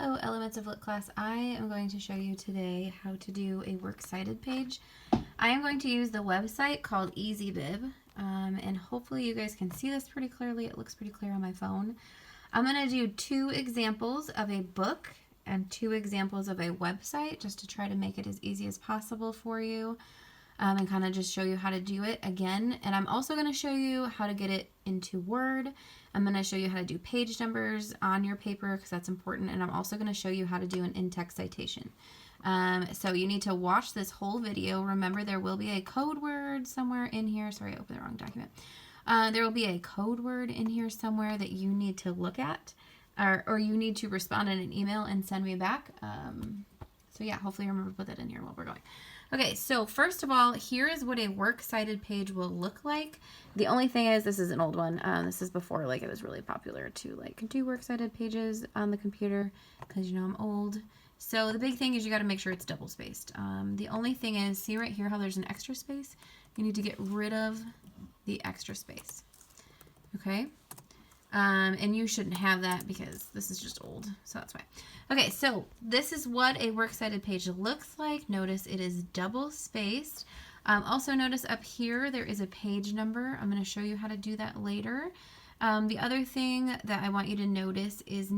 Hello, Elements of Lit class. I am going to show you today how to do a Works Cited page. I am going to use the website called EasyBib, and hopefully you guys can see this pretty clearly. It looks pretty clear on my phone. I'm going to do 2 examples of a book and 2 examples of a website just to try to make it as easy as possible for you. And kind of just show you how to do it again. And I'm also going to show you how to get it into Word. I'm going to show you how to do page numbers on your paper because that's important. And I'm also going to show you how to do an in-text citation. So you need to watch this whole video. Remember, there will be a code word somewhere in here. Sorry, I opened the wrong document. There will be a code word in here somewhere that you need to look at, or you need to respond in an email and send me back. So yeah, hopefully remember to put that in here while we're going. Okay, so first of all, here is what a works cited page will look like. The only thing is, this is an old one. This is before it was really popular to do works cited pages on the computer because you know I'm old. So the big thing is you got to make sure it's double spaced. The only thing is, see right here how there's an extra space? You need to get rid of the extra space. Okay? And you shouldn't have that because this is just old, so that's why. Okay, so this is what a works cited page looks like. Notice it is double spaced. Also notice up here there is a page number. I'm going to show you how to do that later. The other thing that I want you to notice is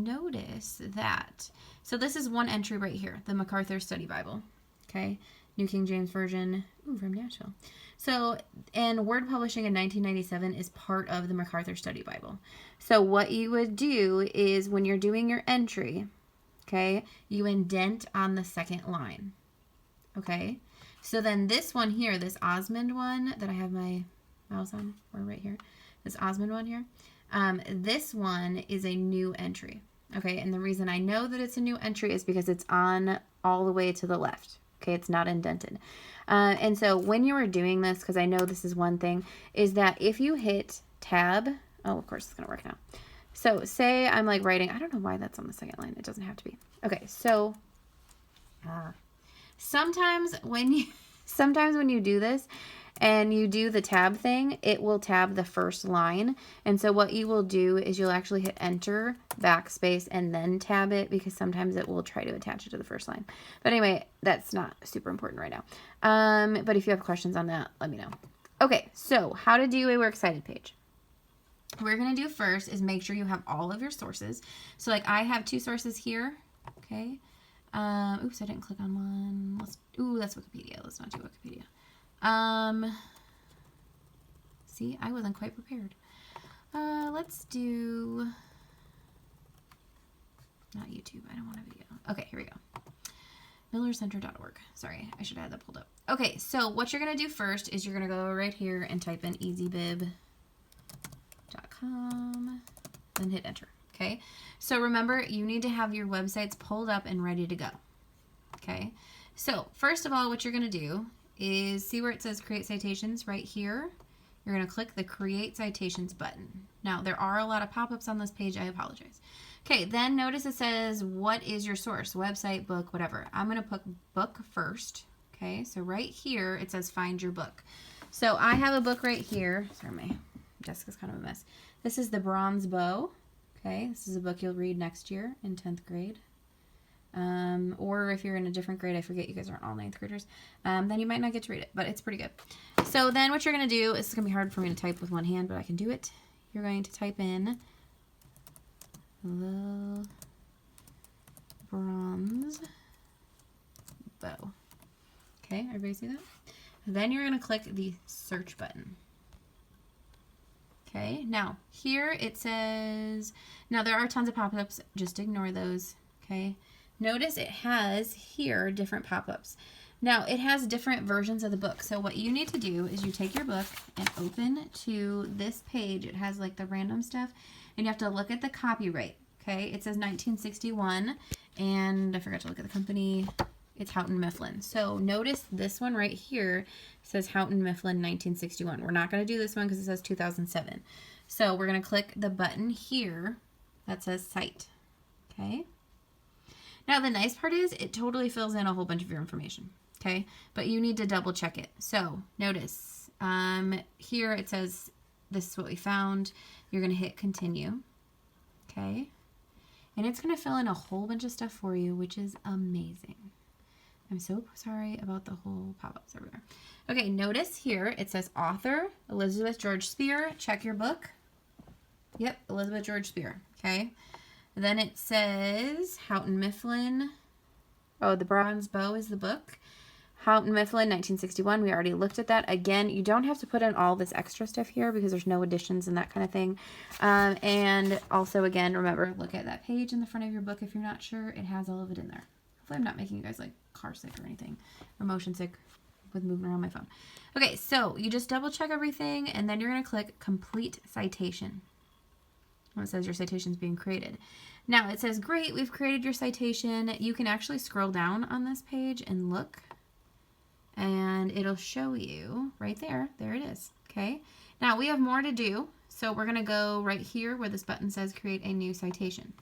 that, so this is one entry right here, the MacArthur Study Bible, okay? New King James Version, from Nashville. So, and Word Publishing in 1997 is part of the MacArthur Study Bible. So what you would do is when you're doing your entry, okay, you indent on the second line, okay? So then this one here, this Osmond one that I have my mouse on, or right here, this Osmond one here, this one is a new entry, okay? And the reason I know that it's a new entry is because it's on all the way to the left. Okay, it's not indented. And so when you are doing this, because I know this is one thing, is that if you hit tab, oh, of course it's going to work now. So say I'm writing, I don't know why that's on the second line. It doesn't have to be. Okay, so sometimes when you do this and you do the tab thing, it will tab the first line. And so what you will do is you'll actually hit enter, backspace, and then tab it because sometimes it will try to attach it to the first line. But anyway, that's not super important right now. But if you have questions on that, let me know. Okay, so how to do a works cited page. What we're going to do first is make sure you have all of your sources. So I have 2 sources here, okay? Oops, I didn't click on one. That's Wikipedia. Let's not do Wikipedia. See, I wasn't quite prepared. Let's do, not YouTube, I don't want a video. Okay, here we go. millercenter.org. Sorry, I should have had that pulled up. Okay, so what you're going to do first is you're going to go right here and type in easybib.com, then hit enter. Okay, so remember, you need to have your websites pulled up and ready to go. Okay, so first of all, what you're going to do is see where it says create citations right here. You're going to click the create citations button. Now there are a lot of pop-ups on this page. I apologize. Okay, then notice it says what is your source, website, book, whatever. I'm going to put book first. Okay, so right here it says find your book. So I have a book right here. Sorry, my desk is kind of a mess. This is The Bronze Bow. Okay, this is a book you'll read next year in 10th grade. Or if you're in a different grade, I forget you guys aren't all 9th graders, then you might not get to read it, but it's pretty good. So then what you're going to do, it's going to be hard for me to type with one hand, but I can do it. You're going to type in The Bronze Bow. Okay, everybody see that? Then you're going to click the search button. Okay, now here it says, now there are tons of pop-ups, just ignore those, okay? Notice it has here different pop-ups. Now it has different versions of the book. So what you need to do is you take your book and open to this page. It has the random stuff and you have to look at the copyright. Okay, it says 1961 and I forgot to look at the company. It's Houghton Mifflin. So notice this one right here says Houghton Mifflin 1961. We're not going to do this one because it says 2007. So we're going to click the button here that says cite. Okay. Now the nice part is it totally fills in a whole bunch of your information. Okay. But you need to double check it. So notice here it says this is what we found. You're going to hit continue. Okay. And it's going to fill in a whole bunch of stuff for you, which is amazing. I'm so sorry about the whole pop-ups over there. Okay, notice here it says author, Elizabeth George Spear. Check your book. Yep, Elizabeth George Spear. Okay. Then it says Houghton Mifflin. Oh, The Bronze Bow is the book. Houghton Mifflin, 1961. We already looked at that. Again, you don't have to put in all this extra stuff here because there's no additions and that kind of thing. And also, again, remember, look at that page in the front of your book if you're not sure. It has all of it in there. Hopefully I'm not making you guys like car sick or anything, or motion sick with moving around my phone. Okay, so you just double check everything, and then you're going to click Complete Citation. When it says your citation is being created. Now it says, great, we've created your citation. You can actually scroll down on this page and look, and it'll show you right there. There it is. Okay. Now we have more to do, so we're going to go right here where this button says Create a New Citation.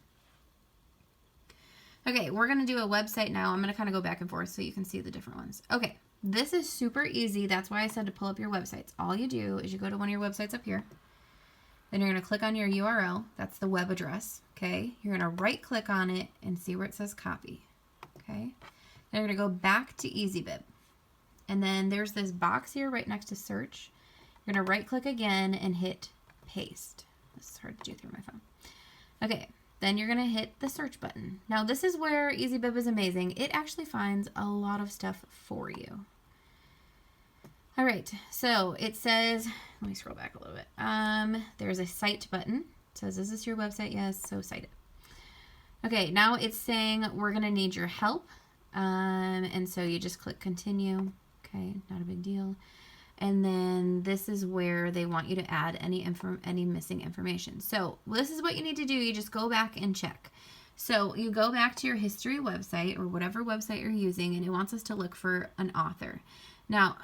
Okay, we're going to do a website now. I'm going to kind of go back and forth so you can see the different ones. Okay, this is super easy. That's why I said to pull up your websites. All you do is you go to one of your websites up here. Then you're going to click on your URL. That's the web address. Okay, you're going to right click on it and see where it says copy. Okay, then you're going to go back to EasyBib. And then there's this box here right next to search. You're going to right click again and hit paste. This is hard to do through my phone. Okay. Then you're going to hit the search button. Now this is where EasyBib is amazing. It actually finds a lot of stuff for you. All right, so it says, let me scroll back a little bit. There's a cite button. It says, is this your website? Yes, so cite it. Okay, now it's saying we're going to need your help. And so you just click continue. Okay, not a big deal. And then this is where they want you to add any missing information. So this is what you need to do. You just go back and check. So you go back to your history website or whatever website you're using, and it wants us to look for an author. Now,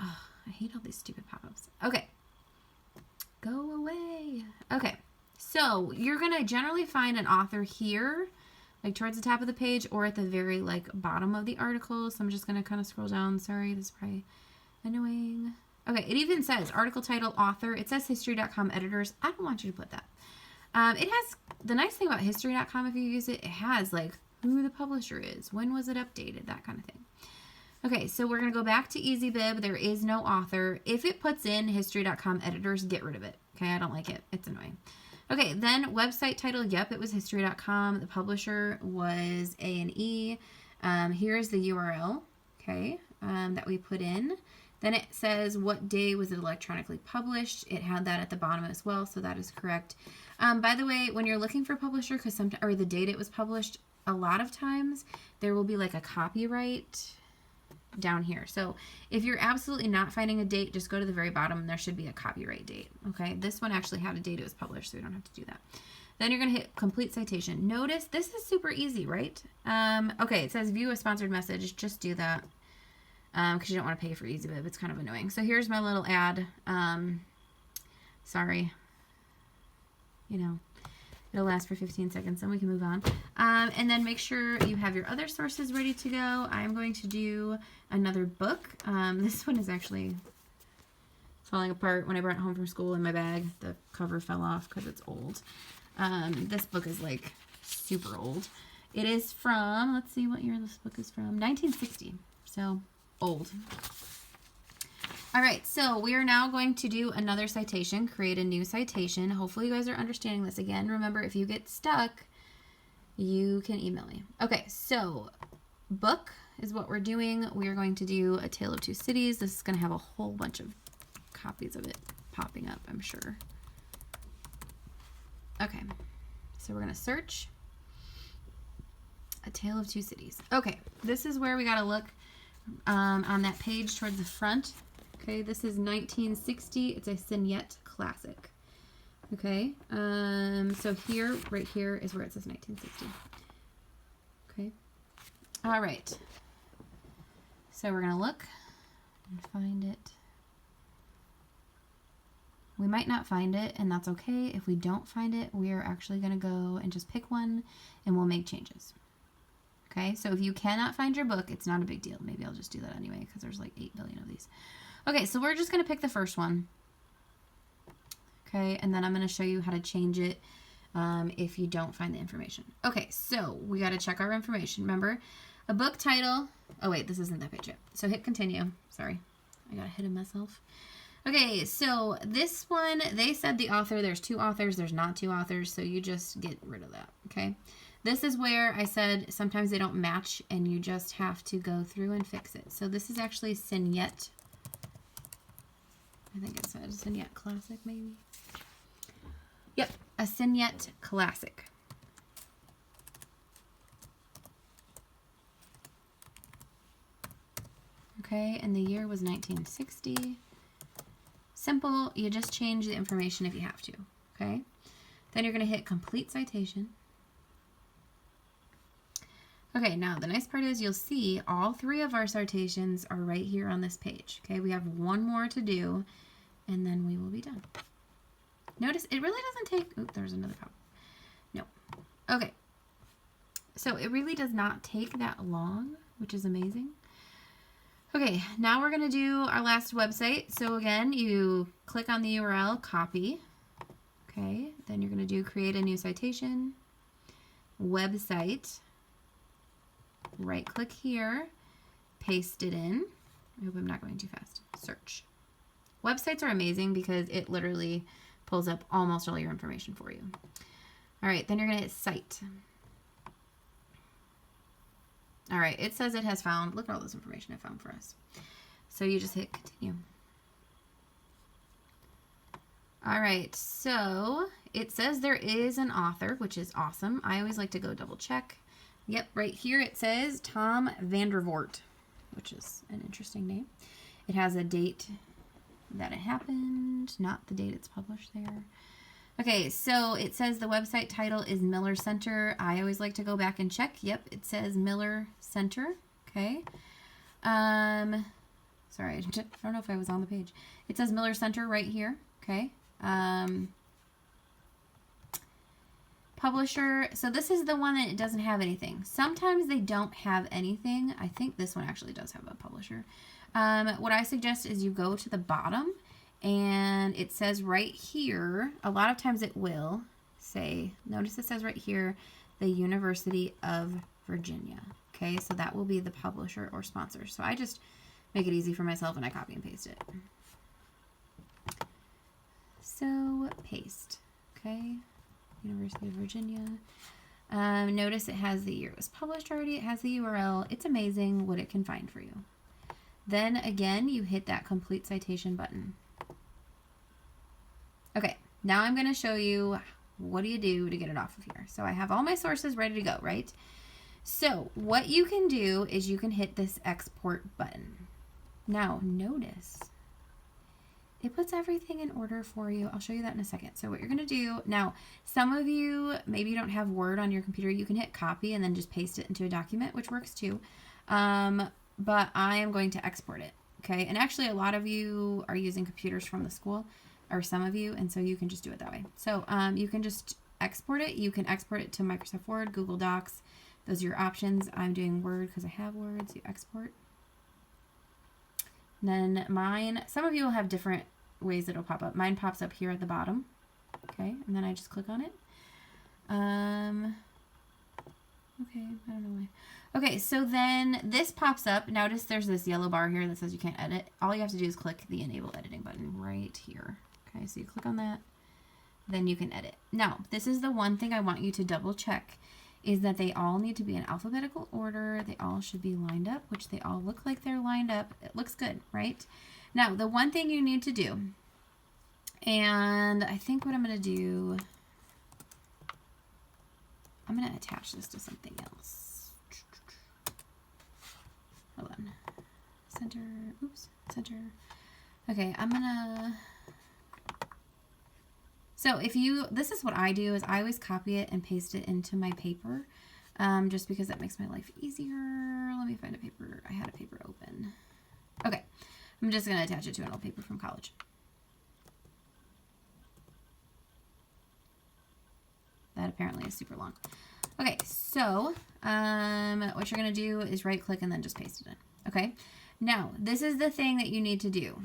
I hate all these stupid pop-ups. Okay. Go away. Okay. So you're going to generally find an author here, like towards the top of the page or at the very like bottom of the article. So I'm just going to kind of scroll down. Sorry, this is probably annoying. Okay, it even says article title, author. It says history.com editors. I don't want you to put that. It has, the nice thing about history.com, if you use it, it has like who the publisher is, when was it updated, that kind of thing. Okay, so we're going to go back to EasyBib. There is no author. If it puts in history.com editors, get rid of it. Okay, I don't like it. It's annoying. Okay, then website title, yep, it was history.com. The publisher was A&E. Here's the URL, okay, that we put in. Then it says what day was it electronically published. It had that at the bottom as well, so that is correct. By the way, when you're looking for publisher, or the date it was published, a lot of times there will be like a copyright down here. So if you're absolutely not finding a date, just go to the very bottom and there should be a copyright date. Okay, this one actually had a date it was published, so you don't have to do that. Then you're going to hit complete citation. Notice this is super easy, right? Okay, it says view a sponsored message. Just do that. Because you don't want to pay for EasyBib. It's kind of annoying. So here's my little ad. Sorry. You know, it'll last for 15 seconds, then we can move on. And then make sure you have your other sources ready to go. I'm going to do another book. This one is actually falling apart. When I brought it home from school in my bag, the cover fell off because it's old. This book is like super old. It is from, let's see what year this book is from, 1960. So old. All right, so we are now going to do another citation, create a new citation. Hopefully you guys are understanding this again. Remember, if you get stuck, you can email me. Okay, so book is what we're doing. We are going to do A Tale of Two Cities. This is going to have a whole bunch of copies of it popping up, I'm sure. Okay, so we're going to search A Tale of Two Cities. Okay, this is where we got to look on that page towards the front. Okay, this is 1960. It's a Signette classic. Okay, so here, right here is where it says 1960. Okay, all right. So we're going to look and find it. We might not find it, and that's okay. If we don't find it, we are actually going to go and just pick one, and we'll make changes. Okay, so if you cannot find your book, it's not a big deal. Maybe I'll just do that anyway because there's like 8 billion of these. Okay, so we're just going to pick the first one. Okay, and then I'm going to show you how to change it if you don't find the information. Okay, so we got to check our information. Remember, a book title. Oh, wait, this isn't that page yet. So hit continue. Sorry, I got ahead of myself. Okay, so this one, they said the author. There's 2 authors. There's not 2 authors, so you just get rid of that, okay? This is where I said sometimes they don't match, and you just have to go through and fix it. So this is actually Signette. I think it said Signette Classic, maybe. Yep, a Signette Classic. Okay, and the year was 1960. Simple, you just change the information if you have to, okay? Then you're going to hit complete citation. Okay, now the nice part is you'll see all 3 of our citations are right here on this page, okay? We have 1 more to do, and then we will be done. Notice it really doesn't take, oh, there's another pop. No. Okay. So it really does not take that long, which is amazing. Okay, now we're going to do our last website. So again, you click on the URL, copy. Okay, then you're going to do create a new citation, website, right click here, paste it in. I hope I'm not going too fast. Search. Websites are amazing because it literally pulls up almost all your information for you. All right, then you're going to hit cite. All right, it says it has found, look at all this information it found for us. So you just hit continue. All right, so it says there is an author, which is awesome. I always like to go double check. Yep, right here it says Tom Vandervoort, which is an interesting name. It has a date that it happened, not the date it's published there. Okay, so it says the website title is Miller Center. I always like to go back and check. Yep, it says Miller Center. Okay. Sorry, I don't know if I was on the page. It says Miller Center right here. Okay. Publisher. So this is the one that it doesn't have anything. Sometimes they don't have anything. I think this one actually does have a publisher. What I suggest is you go to the bottom. And it says right here, a lot of times it will say, notice it says right here, the University of Virginia. Okay, so that will be the publisher or sponsor. So I just make it easy for myself and I copy and paste it. So paste, okay, University of Virginia. Notice it has the year it was published already. It has the URL. It's amazing what it can find for you. Then again, you hit that complete citation button. Okay, now I'm going to show you what do you do to get it off of here. So I have all my sources ready to go, right? So what you can do is you can hit this export button. Now notice it puts everything in order for you. I'll show you that in a second. So what you're going to do, now some of you, maybe you don't have Word on your computer, you can hit copy and then just paste it into a document, which works too. But I am going to export it, okay? And actually a lot of you are using computers from the school, or some of you, and so you can just do it that way. So you can just export it. You can export it to Microsoft Word, Google Docs. Those are your options. I'm doing Word because I have Word, so you export. And then mine, some of you will have different ways it'll pop up. Mine pops up here at the bottom, okay? And then I just click on it. Okay, I don't know why. Okay, so then this pops up. Notice there's this yellow bar here that says you can't edit. All you have to do is click the Enable Editing button right here. Okay, so you click on that, then you can edit. Now, this is the one thing I want you to double check, is that they all need to be in alphabetical order. They all should be lined up, which they all look like they're lined up. It looks good, right? Now, the one thing you need to do, and I think what I'm going to do, I'm going to attach this to something else. Hold on. Center, oops, center. Okay, I'm going to... So if you, this is what I do, is I always copy it and paste it into my paper, just because that makes my life easier. Let me find a paper. I had a paper open. Okay, I'm just going to attach it to an old paper from college. That apparently is super long. Okay, so what you're going to do is right click and then just paste it in. Okay, now this is the thing that you need to do.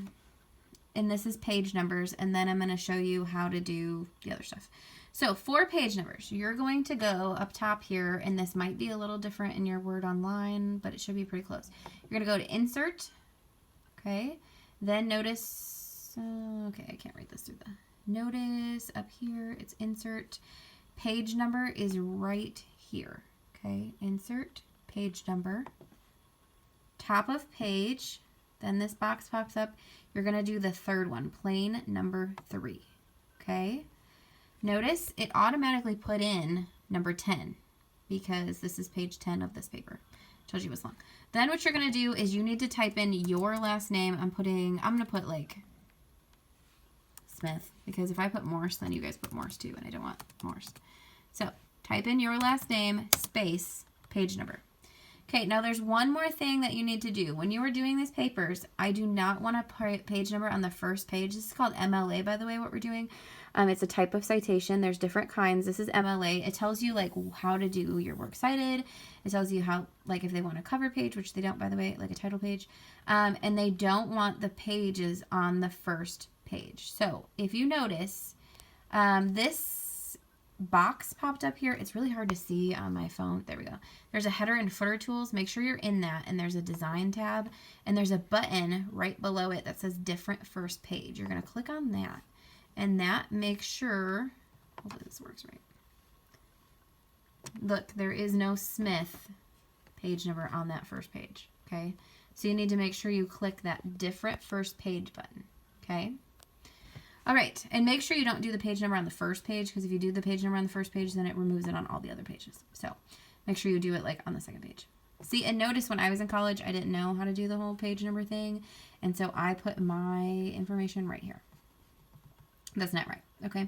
And this is page numbers, and then I'm going to show you how to do the other stuff. So 4 page numbers. You're going to go up top here, and this might be a little different in your Word Online, but it should be pretty close. You're going to go to Insert, okay? Then notice, okay, I can't write this through the, notice up here, it's Insert. Page number is right here, okay? Insert, page number. Top of page, then this box pops up. You're going to do the third one, plain number 3, okay? Notice it automatically put in number 10 because this is page 10 of this paper. Told you it was long. Then what you're going to do is you need to type in your last name. I'm going to put like Smith because if I put Morse, then you guys put Morse too, and I don't want Morse. So type in your last name, space, page number. Okay, now there's one more thing that you need to do. When you are doing these papers, I do not want a page number on the first page. This is called MLA, by the way, what we're doing. It's a type of citation. There's different kinds. This is MLA. It tells you like how to do your works cited. It tells you how, like if they want a cover page, which they don't, by the way, like a title page. And they don't want the pages on the first page. So if you notice, this box popped up here. It's really hard to see on my phone. There we go. There's a header and footer tools. Make sure you're in that, and there's a design tab, and there's a button right below it that says different first page. You're going to click on that, and that makes sure, hopefully this works right. Look, there is no Smith page number on that first page, okay? So you need to make sure you click that different first page button, okay? All right, and make sure you don't do the page number on the first page, because if you do the page number on the first page, then it removes it on all the other pages. So make sure you do it like on the second page. See, and notice when I was in college, I didn't know how to do the whole page number thing, and so I put my information right here. That's not right, okay?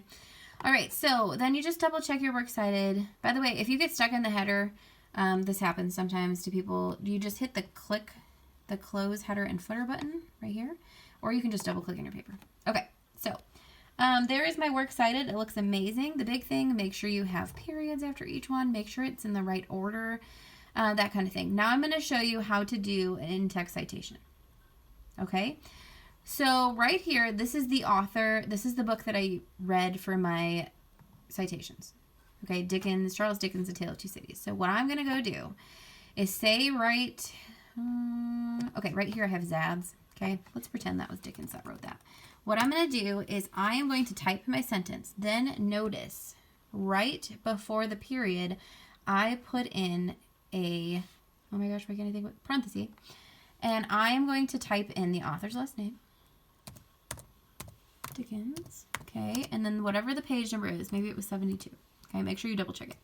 All right, so then you just double check your works cited. By the way, if you get stuck in the header, this happens sometimes to people, you just hit the close header and footer button right here, or you can just double click in your paper. Okay. So, there is my works cited. It looks amazing. The big thing, make sure you have periods after each one. Make sure it's in the right order, that kind of thing. Now I'm going to show you how to do an in-text citation. Okay? So right here, this is the author. This is the book that I read for my citations. Okay, Charles Dickens' A Tale of Two Cities. So what I'm going to go do is say right here I have Zads. Okay, let's pretend that was Dickens that wrote that. What I'm going to do is I am going to type my sentence. Then notice right before the period, I put in a, oh my gosh, why can't I think of it? Parenthesis. And I am going to type in the author's last name. Dickens. Okay, and then whatever the page number is, maybe it was 72. Okay, make sure you double check it.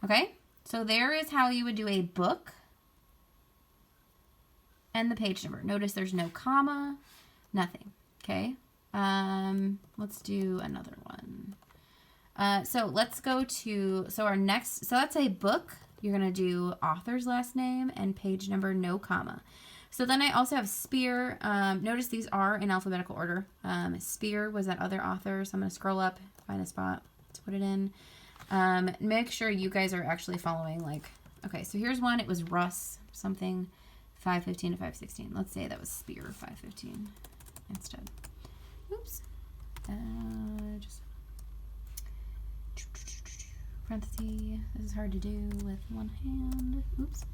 Okay, so there is how you would do a book and the page number. Notice there's no comma, nothing. Okay, let's do another one. So let's go to, so that's a book. You're going to do author's last name and page number, no comma. So then I also have Spear. Notice these are in alphabetical order. Spear was that other author, so I'm going to scroll up, find a spot to put it in. Make sure you guys are actually following, like, okay, so here's one. It was Russ something, 515 to 516. Let's say that was Spear 515 instead. Oops. Just parentheses. This is hard to do with one hand. Oops.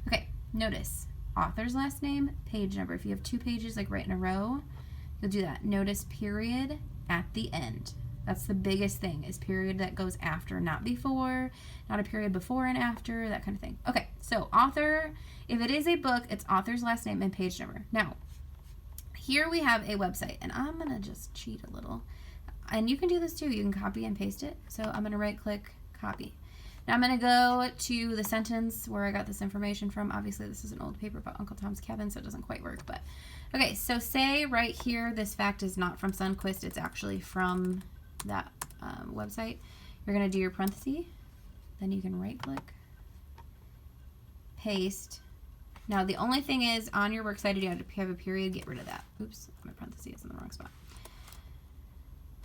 Okay, notice author's last name, page number. If you have 2 pages like right in a row, you'll do that. Notice period at the end. That's the biggest thing, is period that goes after, not before, not a period before and after, that kind of thing. Okay, so author, if it is a book, it's author's last name and page number. Now, here we have a website, and I'm going to just cheat a little. And you can do this too. You can copy and paste it. So I'm going to right-click, copy. Now I'm going to go to the sentence where I got this information from. Obviously, this is an old paper about Uncle Tom's Cabin, so it doesn't quite work. But okay, so say right here, this fact is not from Sunquist. It's actually from that website. You're going to do your parenthesis. Then you can right-click, paste. Now, the only thing is, on your works cited, you have a period. Get rid of that. Oops, my parenthesis is in the wrong spot.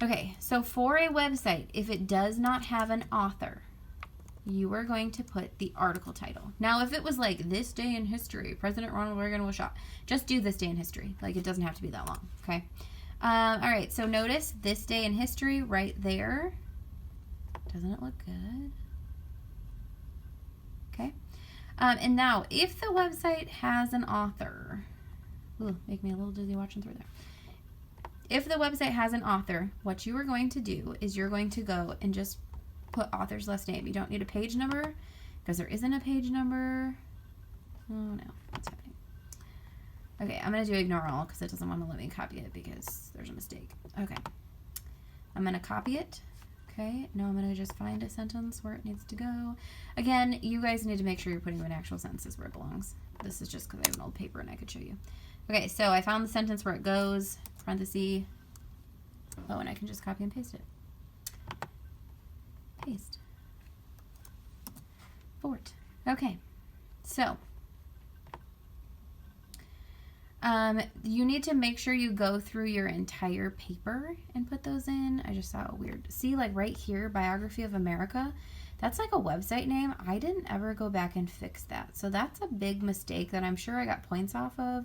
Okay, so for a website, if it does not have an author, you are going to put the article title. Now, if it was like, this day in history, President Ronald Reagan was shot, just do this day in history. Like, it doesn't have to be that long, okay? All right, so notice this day in history right there. Doesn't it look good? Okay. And now, if the website has an author, ooh, make me a little dizzy watching through there. If the website has an author, what you are going to do is you're going to go and just put author's last name. You don't need a page number because there isn't a page number. Oh no, what's happening? Okay, I'm going to do ignore all because it doesn't want to let me copy it because there's a mistake. Okay, I'm going to copy it. Okay, now I'm going to just find a sentence where it needs to go. Again, you guys need to make sure you're putting an actual sentence where it belongs. This is just because I have an old paper and I could show you. Okay, so I found the sentence where it goes, parenthesis. Oh, and I can just copy and paste it. Paste. Fort. Okay, so you need to make sure you go through your entire paper and put those in. I just saw a weird, see, like right here, Biography of America, that's like a website name. I didn't ever go back and fix that. So that's a big mistake that I'm sure I got points off of.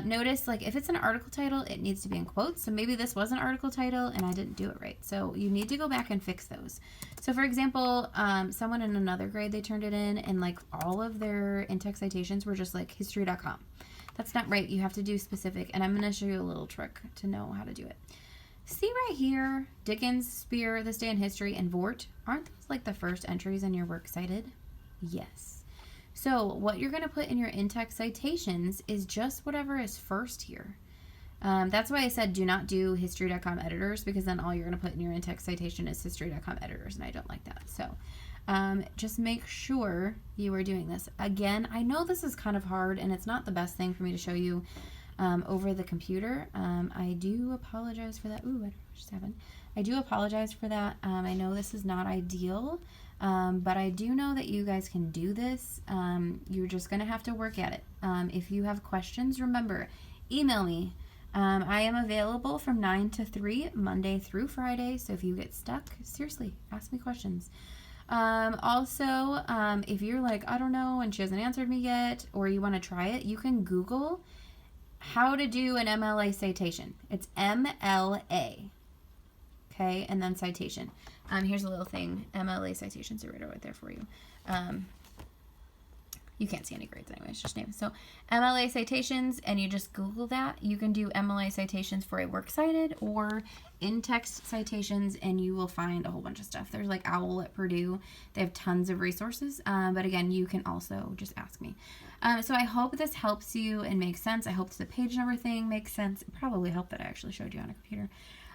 Notice, like, if it's an article title, it needs to be in quotes. So maybe this was an article title and I didn't do it right. So you need to go back and fix those. So for example, someone in another grade, they turned it in and like all of their in-text citations were just like history.com. That's not right. You have to do specific. And I'm going to show you a little trick to know how to do it. See right here, Dickens, Spear, This Day in History, and Vort. Aren't those like the first entries in your Works Cited? Yes. So what you're going to put in your in-text citations is just whatever is first here. That's why I said do not do history.com editors, because then all you're going to put in your in-text citation is history.com editors, and I don't like that. So just make sure you are doing this. Again, I know this is kind of hard, and it's not the best thing for me to show you over the computer. I do apologize for that. Ooh, I don't know what just happened. I do apologize for that. I know this is not ideal. But I do know that you guys can do this. You're just going to have to work at it. If you have questions, remember, email me. I am available from 9 to 3, Monday through Friday. So if you get stuck, seriously, ask me questions. Also, if you're like, I don't know, and she hasn't answered me yet, or you want to try it, you can Google how to do an MLA citation. It's MLA. Okay, and then citation. Here's a little thing. MLA citations are right there for you. You can't see any grades anyway, it's just names. So MLA citations, and you just Google that. You can do MLA citations for a Works Cited or in-text citations, and you will find a whole bunch of stuff. There's like OWL at Purdue. They have tons of resources. But again, you can also just ask me. So I hope this helps you and makes sense. I hope the page number thing makes sense. It probably helped that I actually showed you on a computer.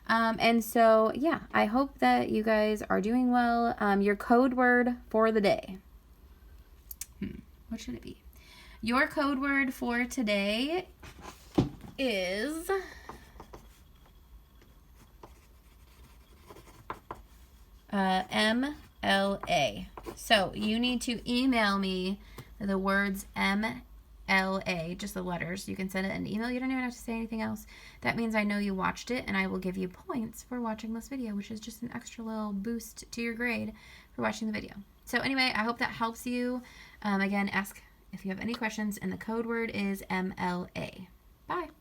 And so, yeah, I hope that you guys are doing well. Your code word for the day. What should it be? Your code word for today is MLA. So you need to email me the words MLA, just the letters. You can send it an email. You don't even have to say anything else. That means I know you watched it, and I will give you points for watching this video, which is just an extra little boost to your grade for watching the video. So anyway, I hope that helps you. Again, ask if you have any questions, and the code word is MLA. Bye.